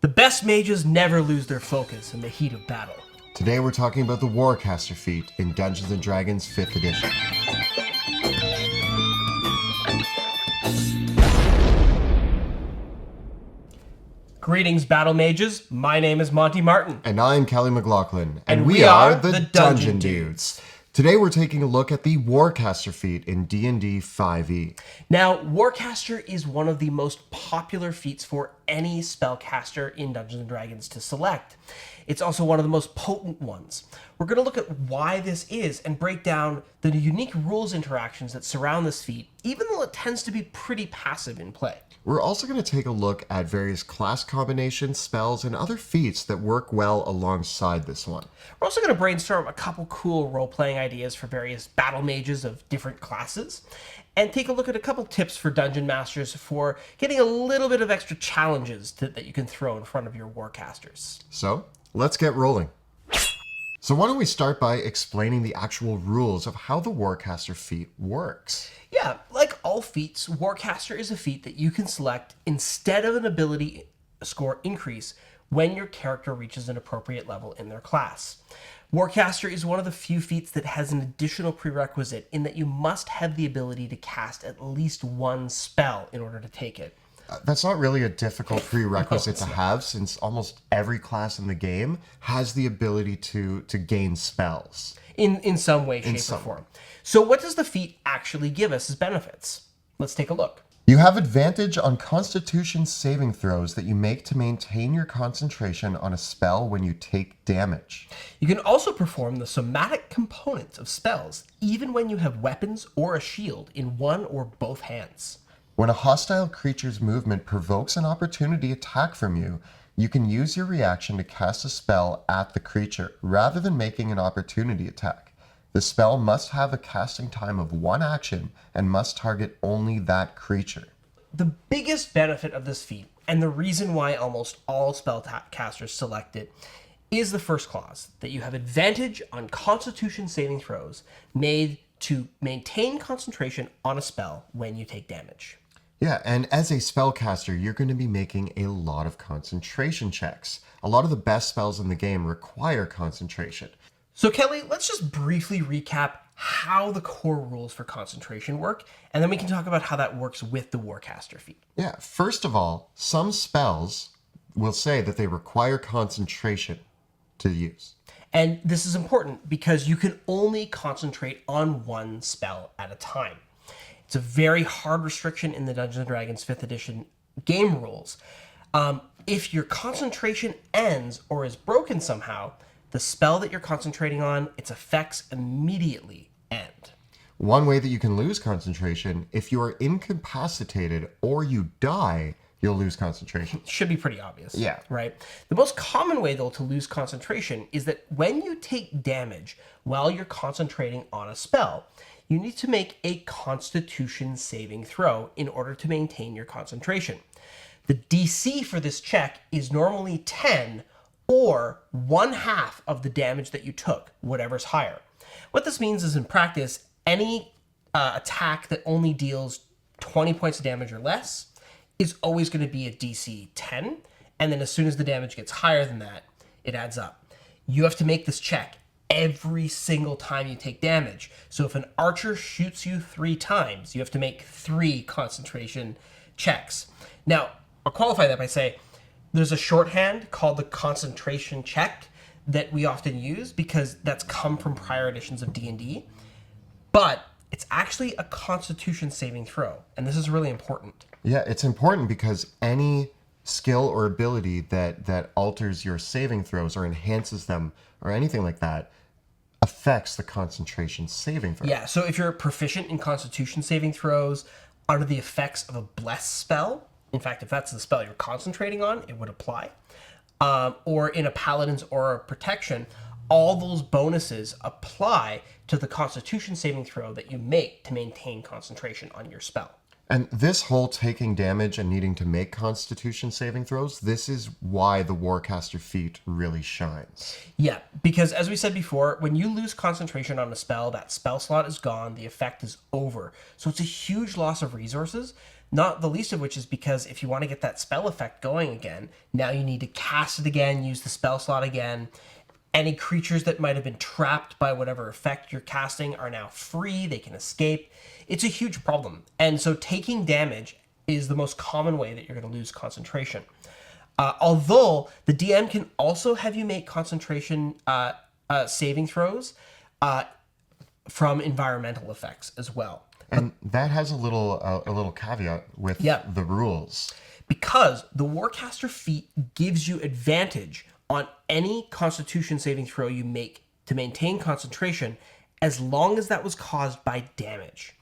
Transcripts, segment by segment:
The best mages never lose their focus in the heat of battle. Today we're talking about the Warcaster feat in Dungeons & Dragons 5th edition. Greetings, battle mages. My name is Monty Martin. And I'm Kelly McLaughlin. And we are the Dungeon Dudes. Today we're taking a look at the Warcaster feat in D&D 5e. Now, Warcaster is one of the most popular feats for any spellcaster in Dungeons & Dragons to select. It's also one of the most potent ones. We're going to look at why this is and break down the unique rules interactions that surround this feat, even though it tends to be pretty passive in play. We're also going to take a look at various class combinations, spells, and other feats that work well alongside this one. We're also going to brainstorm a couple cool role-playing ideas for various battle mages of different classes, and take a look at a couple tips for dungeon masters for getting a little bit of extra challenges that you can throw in front of your warcasters. So, let's get rolling. So why don't we start by explaining the actual rules of how the Warcaster feat works? Yeah, like all feats, Warcaster is a feat that you can select instead of an ability score increase when your character reaches an appropriate level in their class. Warcaster is one of the few feats that has an additional prerequisite in that you must have the ability to cast at least one spell in order to take it. That's not really a difficult prerequisite to have, since almost every class in the game has the ability to gain spells. In some way, shape, or form. So what does the feat actually give us as benefits? Let's take a look. You have advantage on Constitution saving throws that you make to maintain your concentration on a spell when you take damage. You can also perform the somatic components of spells, even when you have weapons or a shield in one or both hands. When a hostile creature's movement provokes an opportunity attack from you, you can use your reaction to cast a spell at the creature, rather than making an opportunity attack. The spell must have a casting time of one action and must target only that creature. The biggest benefit of this feat, and the reason why almost all spellcasters select it, is the first clause, that you have advantage on Constitution saving throws made to maintain concentration on a spell when you take damage. Yeah, and as a spellcaster, you're going to be making a lot of concentration checks. A lot of the best spells in the game require concentration. So Kelly, let's just briefly recap how the core rules for concentration work, and then we can talk about how that works with the Warcaster feat. Yeah, first of all, some spells will say that they require concentration to use. And this is important because you can only concentrate on one spell at a time. It's a very hard restriction in the Dungeons & Dragons 5th edition game rules. If your concentration ends or is broken somehow, the spell that you're concentrating on, its effects immediately end. One way that you can lose concentration, if you are incapacitated or you die, you'll lose concentration. Should be pretty obvious. Yeah. Right? The most common way, though, to lose concentration is that when you take damage while you're concentrating on a spell, you need to make a Constitution saving throw in order to maintain your concentration. The DC for this check is normally 10 or 1/2 of the damage that you took, whatever's higher. What this means is, in practice, any attack that only deals 20 points of damage or less is always going to be a DC 10, and then as soon as the damage gets higher than that, it adds up. You have to make this check every single time you take damage. So if an archer shoots you 3 times, you have to make 3 concentration checks. Now, I'll qualify that by saying there's a shorthand called the concentration check that we often use because that's come from prior editions of D&D, but it's actually a Constitution saving throw, and this is really important. Yeah, it's important because any skill or ability that alters your saving throws or enhances them or anything like that affects the concentration saving throw. Yeah, so if you're proficient in Constitution saving throws under the effects of a bless spell, in fact, if that's the spell you're concentrating on, it would apply, or in a Paladin's Aura of Protection, all those bonuses apply to the Constitution saving throw that you make to maintain concentration on your spell. And this whole taking damage and needing to make Constitution saving throws, this is why the Warcaster feat really shines. Yeah, because as we said before, when you lose concentration on a spell, that spell slot is gone, the effect is over. So it's a huge loss of resources. Not the least of which is because if you want to get that spell effect going again, now you need to cast it again, use the spell slot again. Any creatures that might have been trapped by whatever effect you're casting are now free. They can escape. It's a huge problem. And so taking damage is the most common way that you're going to lose concentration. Although the DM can also have you make concentration saving throws from environmental effects as well. And that has a little caveat with the rules. Because the Warcaster feat gives you advantage on any Constitution saving throw you make to maintain concentration, as long as that was caused by damage.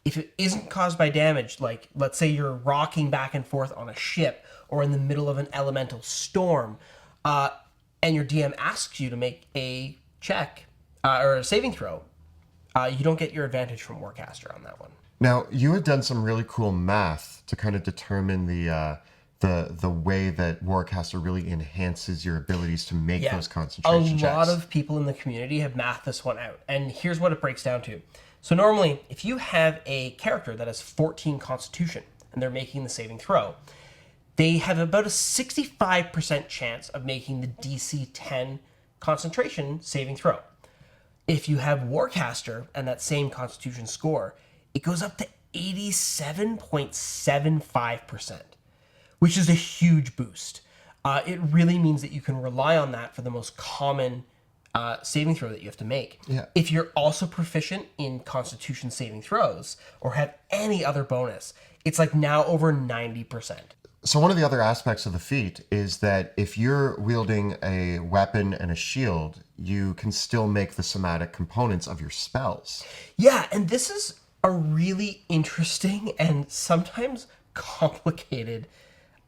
If it isn't caused by damage, like let's say you're rocking back and forth on a ship or in the middle of an elemental storm, and your DM asks you to make a check or a saving throw, you don't get your advantage from Warcaster on that one. Now, you had done some really cool math to kind of determine the way that Warcaster really enhances your abilities to make those concentration checks. A lot of people in the community have mathed this one out, and here's what it breaks down to. So normally, if you have a character that has 14 Constitution and they're making the saving throw, they have about a 65% chance of making the DC 10 concentration saving throw. If you have Warcaster and that same Constitution score, it goes up to 87.75%, which is a huge boost. It really means that you can rely on that for the most common saving throw that you have to make. Yeah. If you're also proficient in Constitution saving throws or have any other bonus, it's like now over 90%. So one of the other aspects of the feat is that if you're wielding a weapon and a shield, you can still make the somatic components of your spells. Yeah, and this is a really interesting and sometimes complicated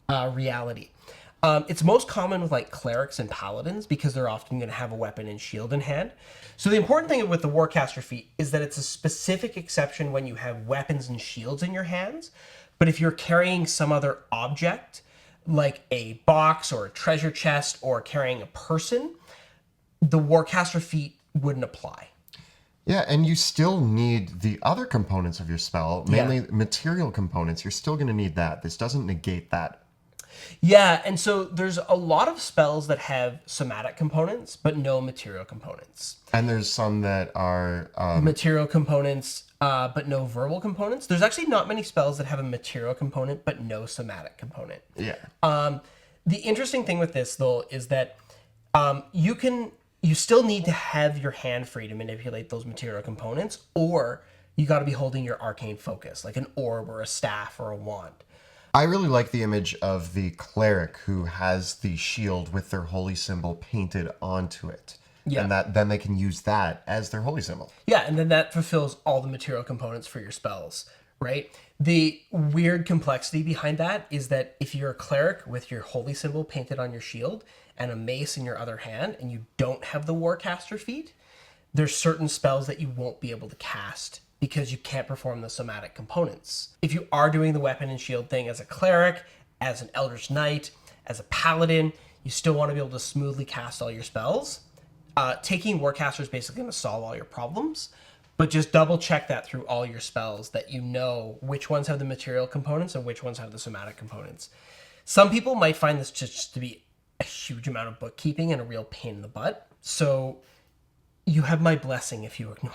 reality. It's most common with like clerics and paladins because they're often going to have a weapon and shield in hand. So the important thing with the Warcaster feat is that it's a specific exception when you have weapons and shields in your hands. But if you're carrying some other object, like a box or a treasure chest or carrying a person, the Warcaster feat wouldn't apply. Yeah, and you still need the other components of your spell, mainly material components. You're still going to need that. This doesn't negate that. Yeah, and so there's a lot of spells that have somatic components, but no material components. And there's some that are... material components, but no verbal components. There's actually not many spells that have a material component, but no somatic component. Yeah. The interesting thing with this, though, is that you still need to have your hand free to manipulate those material components, or you got to be holding your arcane focus, like an orb or a staff or a wand. I really like the image of the cleric who has the shield with their holy symbol painted onto it. Yeah. And then they can use that as their holy symbol. Yeah, and then that fulfills all the material components for your spells, right? The weird complexity behind that is that if you're a cleric with your holy symbol painted on your shield and a mace in your other hand and you don't have the Warcaster feat, there's certain spells that you won't be able to cast because you can't perform the somatic components. If you are doing the weapon and shield thing as a cleric, as an eldritch knight, as a paladin, you still want to be able to smoothly cast all your spells. Taking Warcaster is basically going to solve all your problems, but just double check that through all your spells that you know which ones have the material components and which ones have the somatic components. Some people might find this just to be a huge amount of bookkeeping and a real pain in the butt, so you have my blessing if you ignore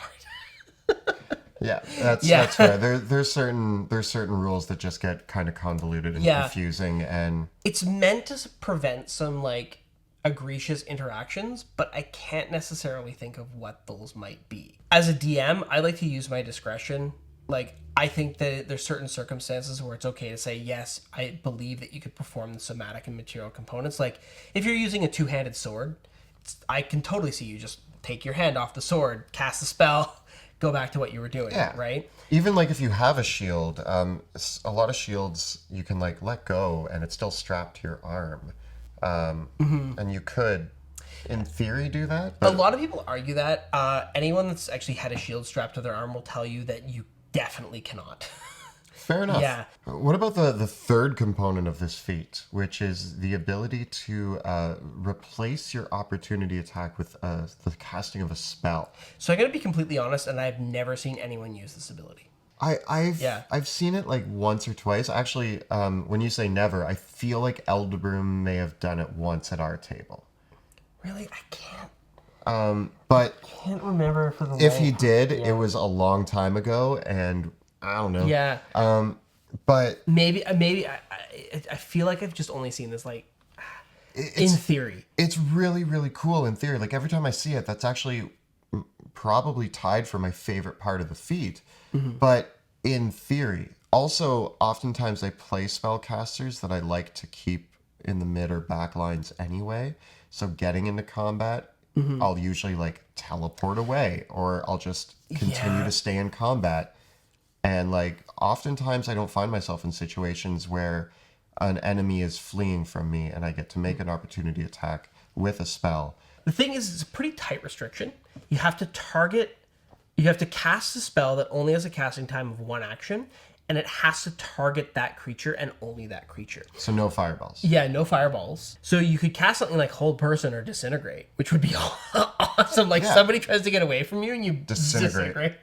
it. Yeah, that's fair. There's certain rules that just get kind of convoluted and confusing, and it's meant to prevent some like egregious interactions, but I can't necessarily think of what those might be. As a DM, I like to use my discretion. Like, I think that there's certain circumstances where it's okay to say, yes, I believe that you could perform the somatic and material components. Like, if you're using a two-handed sword, I can totally see you just take your hand off the sword, cast a spell, go back to what you were doing, right? Even like if you have a shield, a lot of shields you can like let go and it's still strapped to your arm. And you could, in theory, do that. But... A lot of people argue that. Anyone that's actually had a shield strapped to their arm will tell you that you definitely cannot. Fair enough. Yeah. What about the third component of this feat, which is the ability to replace your opportunity attack with the casting of a spell? So I'm going to be completely honest, and I've never seen anyone use this ability. I've seen it like once or twice. Actually, when you say never, I feel like Eldebroom may have done it once at our table. Really, I can't. But Can't remember for the if life. he did, it was a long time ago, and I don't know. Yeah. But Maybe I feel like I've just only seen this like in it's theory. it's really really cool in theory. Like every time I see it, that's actually probably tied for my favorite part of the feat. But in theory, also oftentimes I play spellcasters that I like to keep in the mid or back lines anyway. So getting into combat, I'll usually like teleport away, or I'll just continue to stay in combat. And like oftentimes I don't find myself in situations where an enemy is fleeing from me and I get to make an opportunity attack with a spell. The thing is, it's a pretty tight restriction. You have to cast a spell that only has a casting time of 1 action, and it has to target that creature and only that creature. So no fireballs. Yeah, no fireballs. So you could cast something like Hold Person or Disintegrate, which would be awesome. Like somebody tries to get away from you and you disintegrate.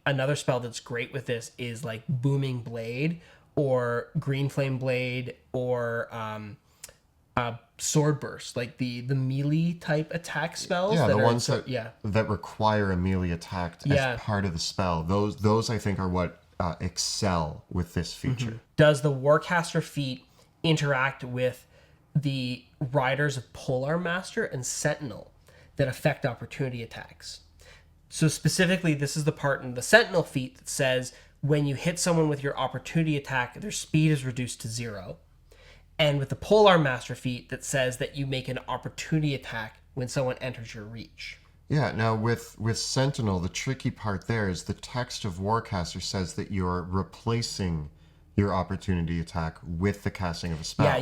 Another spell that's great with this is like Booming Blade or Green Flame Blade or Sword Burst, like the melee type attack spells. Yeah, that the are ones that require a melee attack as part of the spell. Those I think are what excel with this feature. Does the Warcaster feat interact with the riders of Polar Master and Sentinel that affect opportunity attacks? So specifically, this is the part in the Sentinel feat that says when you hit someone with your opportunity attack, their speed is reduced to 0. And with the Polar Master feat that says that you make an opportunity attack when someone enters your reach. Yeah, now with Sentinel, the tricky part there is the text of Warcaster says that you're replacing your opportunity attack with the casting of a spell. Yeah,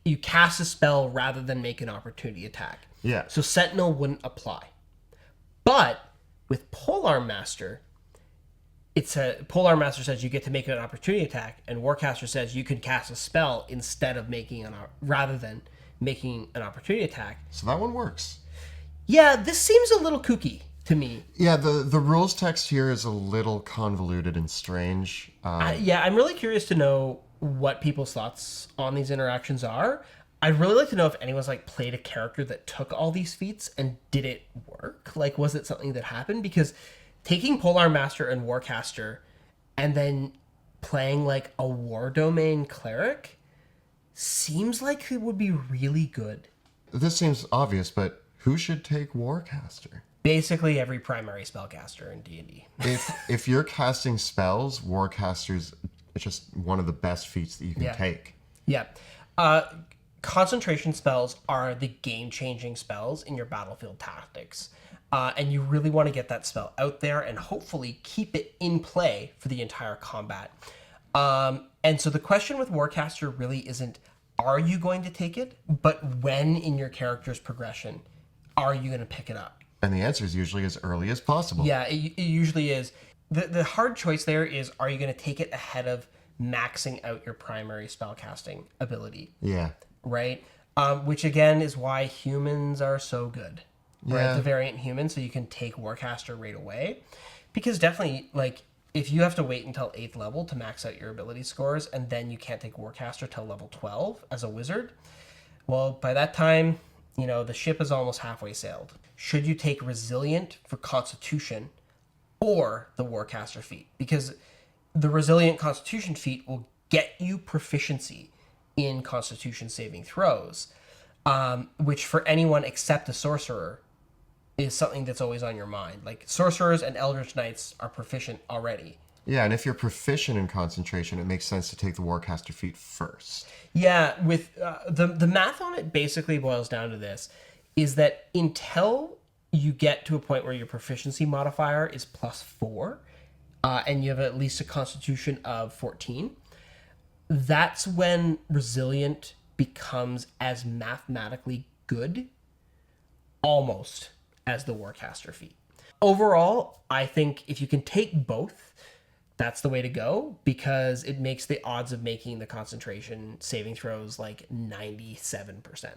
you cast a spell rather than make an opportunity attack. Yeah. So Sentinel wouldn't apply. But with Polar Master, Polar Master says you get to make an opportunity attack, and Warcaster says you can cast a spell instead of rather than making an opportunity attack. So that one works. Yeah, this seems a little kooky to me. Yeah, the rules text here is a little convoluted and strange. I'm really curious to know what people's thoughts on these interactions are. I'd really like to know if anyone's like played a character that took all these feats and did it work. Like, was it something that happened? Because taking Polar Master and Warcaster and then playing like a War Domain cleric seems like it would be really good. This seems obvious, but who should take Warcaster? Basically every primary spellcaster in D&D. If you're casting spells, Warcaster's just one of the best feats that you can take. Yeah. Concentration spells are the game-changing spells in your battlefield tactics. And you really want to get that spell out there and hopefully keep it in play for the entire combat. And so the question with Warcaster really isn't, are you going to take it? But when in your character's progression are you going to pick it up? And the answer is usually as early as possible. Yeah, it usually is. The hard choice there is, are you going to take it ahead of maxing out your primary spellcasting ability? Yeah. Right? Which again is why humans are so good. Yeah. Right? The variant human, so you can take Warcaster right away. Because definitely, like, if you have to wait until 8th level to max out your ability scores, and then you can't take Warcaster till level 12 as a wizard, well, by that time, you know, the ship is almost halfway sailed. Should you take Resilient for Constitution or the Warcaster feat? Because the Resilient Constitution feat will get you proficiency in Constitution saving throws, which for anyone except a sorcerer is something that's always on your mind. Like, sorcerers and Eldritch Knights are proficient already. Yeah, and if you're proficient in concentration, it makes sense to take the Warcaster feat first. Yeah, with the math on it basically boils down to this, is that until you get to a point where your proficiency modifier is +4, and you have at least a constitution of 14, that's when Resilient becomes as mathematically good, almost, as the Warcaster feat. Overall, I think if you can take both, that's the way to go, because it makes the odds of making the concentration saving throws like 97%.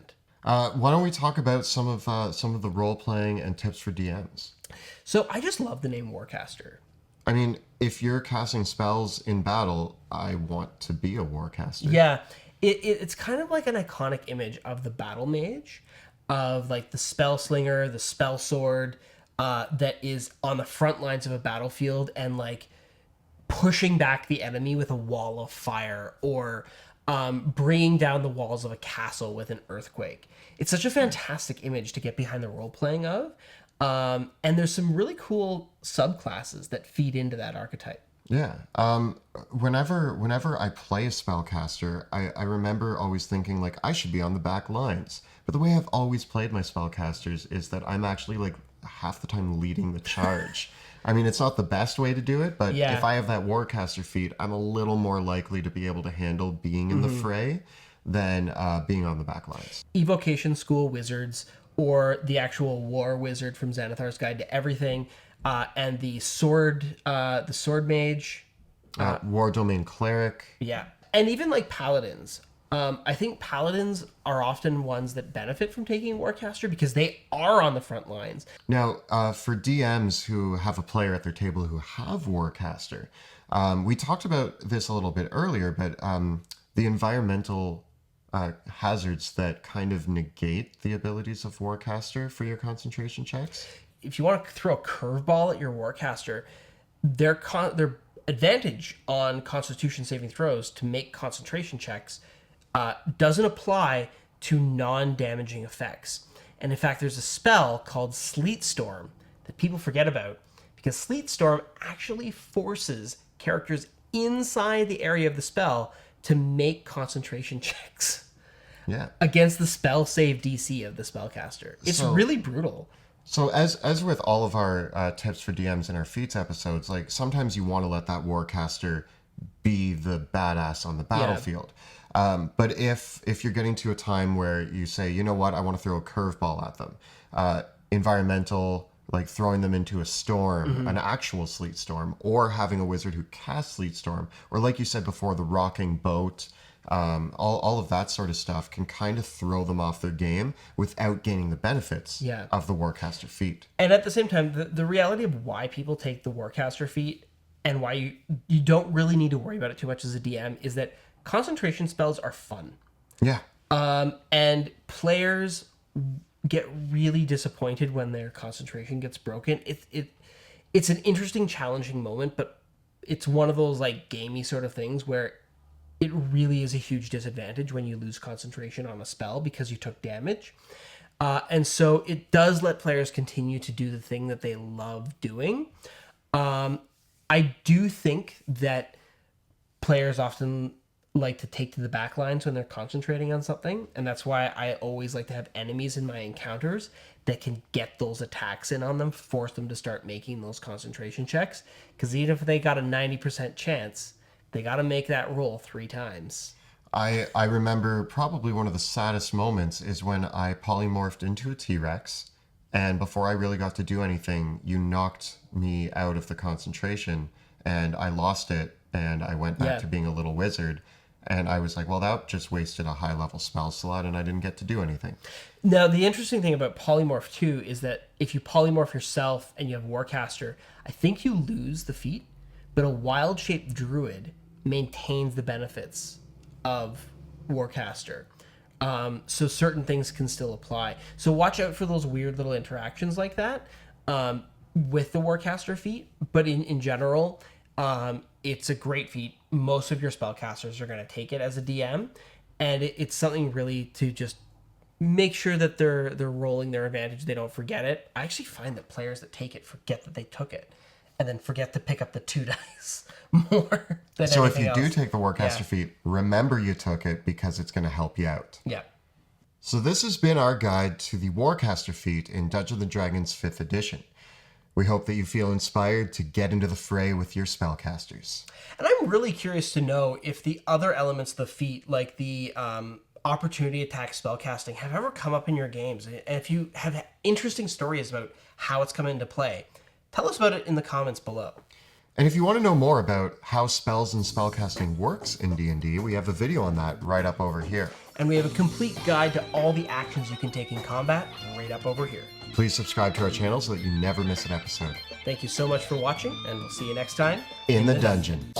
Why don't we talk about some of the role playing and tips for DMs? So I just love the name Warcaster. I mean, if you're casting spells in battle, I want to be a warcaster. Yeah, it's kind of like an iconic image of the battle mage, of like the spell slinger, the spell sword, that is on the front lines of a battlefield and like pushing back the enemy with a wall of fire, or bringing down the walls of a castle with an earthquake. It's such a fantastic image to get behind the role playing of. And there's some really cool subclasses that feed into that archetype. Yeah. Whenever I play a spellcaster, I remember always thinking like I should be on the back lines. But the way I've always played my spellcasters is that I'm actually like half the time leading the charge. I mean, it's not the best way to do it, but Yeah. if I have that warcaster feat, I'm a little more likely to be able to handle being in the fray than being on the back lines. Evocation School Wizards, or the actual War Wizard from Xanathar's Guide to Everything, and the Sword Mage. War Domain Cleric. Yeah. And even like Paladins. I think Paladins are often ones that benefit from taking Warcaster because they are on the front lines. Now, for DMs who have a player at their table who have Warcaster, we talked about this a little bit earlier, but the environmental hazards that kind of negate the abilities of Warcaster for your concentration checks. If you want to throw a curveball at your Warcaster, their advantage on Constitution saving throws to make concentration checks doesn't apply to non-damaging effects. And in fact, there's a spell called Sleet Storm that people forget about, because Sleet Storm actually forces characters inside the area of the spell to make concentration checks Yeah. against the spell save DC of the spellcaster. It's really brutal. So as with all of our tips for DMs in our Feats episodes, like sometimes you want to let that Warcaster be the badass on the battlefield. But if you're getting to a time where you say, you know what, I want to throw a curveball at them, environmental, like throwing them into a storm, an actual sleet storm, or having a wizard who casts sleet storm, or like you said before, the rocking boat, all of that sort of stuff can kind of throw them off their game without gaining the benefits of the Warcaster feat. And at the same time, the reality of why people take the Warcaster feat and why you don't really need to worry about it too much as a DM is that concentration spells are fun. Yeah. And players get really disappointed when their concentration gets broken. It's an interesting, challenging moment, but it's one of those like gamey sort of things where it really is a huge disadvantage when you lose concentration on a spell because you took damage. And so it does let players continue to do the thing that they love doing. I do think that players often like to take to the back lines when they're concentrating on something, and that's why I always like to have enemies in my encounters that can get those attacks in on them, force them to start making those concentration checks, because even if they got a 90% chance, they got to make that roll 3 times. I remember probably one of the saddest moments is when I polymorphed into a T-Rex, and before I really got to do anything, you knocked me out of the concentration, and I lost it, and I went back to being a little wizard. And I was like, well, that just wasted a high-level spell slot, and I didn't get to do anything. Now, the interesting thing about Polymorph, too, is that if you polymorph yourself and you have Warcaster, I think you lose the feat, but a wild-shaped druid maintains the benefits of Warcaster. So certain things can still apply. So watch out for those weird little interactions like that with the Warcaster feat, but in general, it's a great feat. Most of your spellcasters are going to take it as a DM, and it's something really to just make sure that they're rolling their advantage. They don't forget it. I actually find that players that take it forget that they took it, and then forget to pick up the 2 dice more than So if anything you do else. take the Warcaster feat, remember you took it because it's going to help you out. Yeah. So this has been our guide to the Warcaster feat in Dungeons & Dragons 5th edition. We hope that you feel inspired to get into the fray with your spellcasters. And I'm really curious to know if the other elements of the feat, like the opportunity attack spellcasting, have ever come up in your games. And if you have interesting stories about how it's come into play, tell us about it in the comments below. And if you want to know more about how spells and spellcasting works in D&D, we have a video on that right up over here. And we have a complete guide to all the actions you can take in combat right up over here. Please subscribe to our channel so that you never miss an episode. Thank you so much for watching, and we'll see you next time In the dungeon.